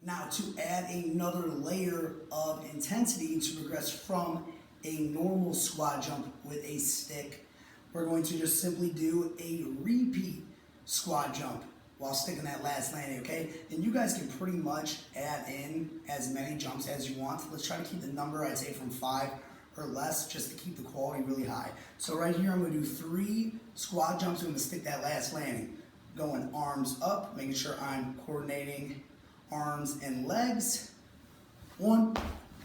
Now to add another layer of intensity to progress from a normal squat jump with a stick, we're going to just simply do a repeat squat jump while sticking that last landing, okay? And you guys can pretty much add in as many jumps as you want. Let's try to keep the number, I'd say, from 5 or less, just to keep the quality really high. So right here, I'm gonna do 3 squat jumps. I'm gonna stick that last landing. Going arms up, making sure I'm coordinating arms and legs. 1,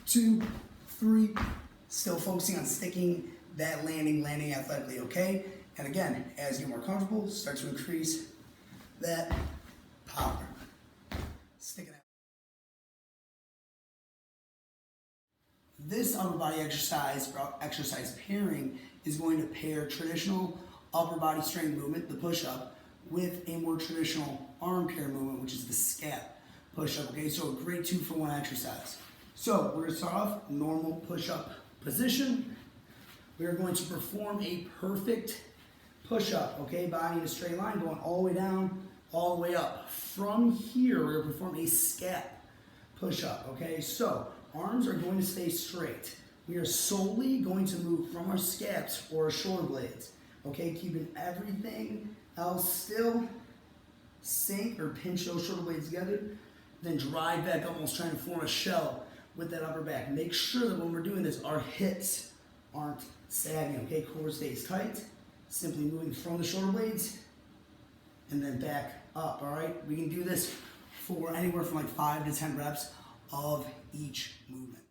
2, 3. Still focusing on sticking that landing athletically, okay? And again, as you get more comfortable, start to increase that power. Sticking it. This upper body exercise pairing is going to pair traditional upper body strength movement, the push-up, with a more traditional arm care movement, which is the scap push-up, okay? So a great 2-for-1 exercise. So we're gonna start off normal push-up position. We are going to perform a perfect push-up, okay? Body in a straight line, going all the way down, all the way up. From here, we're gonna perform a scap push-up, okay? So arms are going to stay straight. We are solely going to move from our scaps or our shoulder blades, okay? Keeping everything else still. Sink or pinch those shoulder blades together, then drive back up, almost trying to form a shell with that upper back. Make sure that when we're doing this, our hips aren't sagging, okay? Core stays tight. Simply moving from the shoulder blades and then back up, all right? We can do this for anywhere from like 5 to 10 reps of each movement.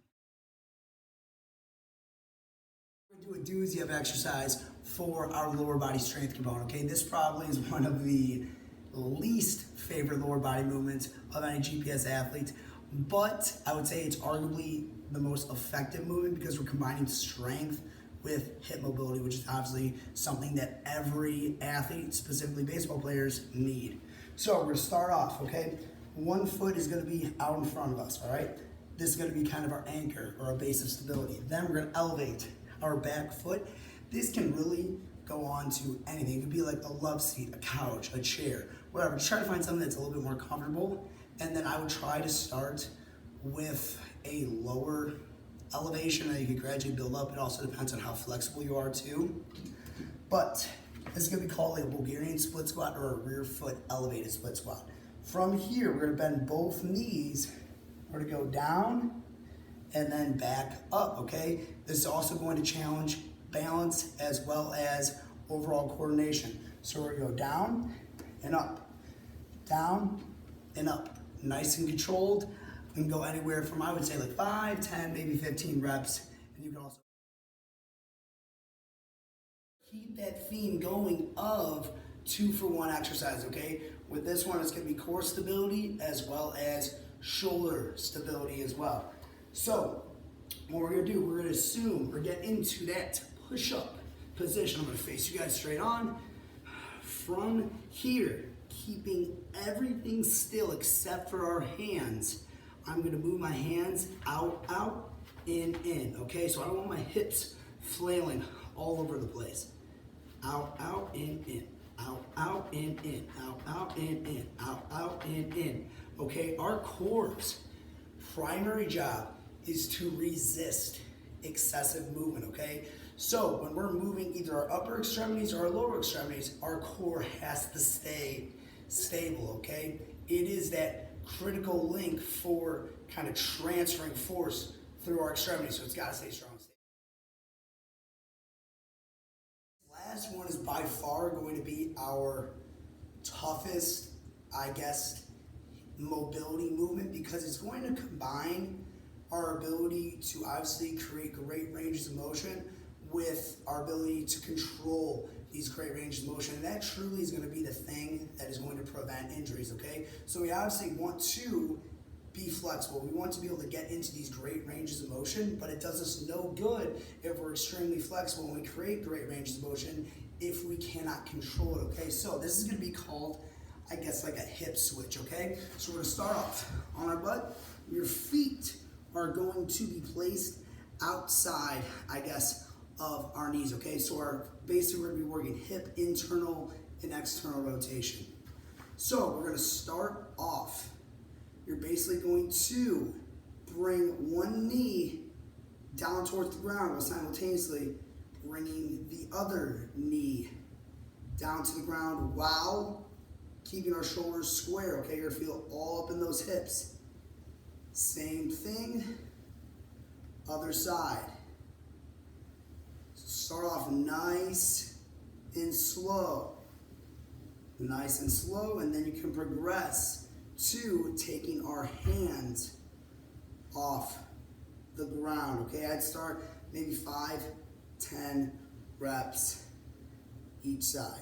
We're gonna do a doozy of exercise for our lower body strength component, okay? This probably is one of the least favorite lower body movements of any GPS athlete, but I would say it's arguably the most effective movement because we're combining strength with hip mobility, which is obviously something that every athlete, specifically baseball players, need. So we're gonna start off, okay? One foot is gonna be out in front of us, all right? This is gonna be kind of our anchor or our base of stability. Then we're gonna elevate our back foot. This can really go on to anything. It could be like a love seat, a couch, a chair, whatever. Just try to find something that's a little bit more comfortable. And then I would try to start with a lower elevation that you can gradually build up. It also depends on how flexible you are too. But this is gonna be called like a Bulgarian split squat or a rear foot elevated split squat. From here, we're gonna bend both knees. We're gonna go down and then back up, okay? This is also going to challenge balance as well as overall coordination. So we're gonna go down and up, down and up. Nice and controlled. You can go anywhere from, I would say, like 5, 10, maybe 15 reps. And you can also keep that theme going of 2-for-1 exercise, okay? With this one, it's gonna be core stability as well as shoulder stability as well. So what we're gonna do, we're gonna assume or get into that push-up position. I'm gonna face you guys straight on. From here, keeping everything still except for our hands, I'm gonna move my hands out, out, in, okay? So I don't want my hips flailing all over the place. Out, in, out, in, out, in, out, in. Okay, our core's primary job is to resist excessive movement, okay? So when we're moving either our upper extremities or our lower extremities, our core has to stay stable, okay? It is that critical link for kind of transferring force through our extremities, so it's gotta stay strong. Last one is by far going to be our toughest, I guess, mobility movement because it's going to combine our ability to obviously create great ranges of motion with our ability to control these great ranges of motion. And that truly is going to be the thing that is going to prevent injuries, okay? So we obviously want to be flexible. We want to be able to get into these great ranges of motion, but it does us no good if we're extremely flexible and we create great ranges of motion if we cannot control it, okay? So this is going to be called, I guess, like a hip switch, okay? So we're going to start off on our butt. Your feet are going to be placed outside, I guess, of our knees, okay? So basically we're gonna be working hip internal and external rotation. So we're gonna start off you're basically going to bring one knee down towards the ground while simultaneously bringing the other knee down to the ground while keeping our shoulders square, okay? You're gonna feel all up in those hips. Same thing, other side. So start off nice and slow. Nice and slow, and then you can progress to taking our hands off the ground, okay? I'd start maybe 5, 10 reps each side.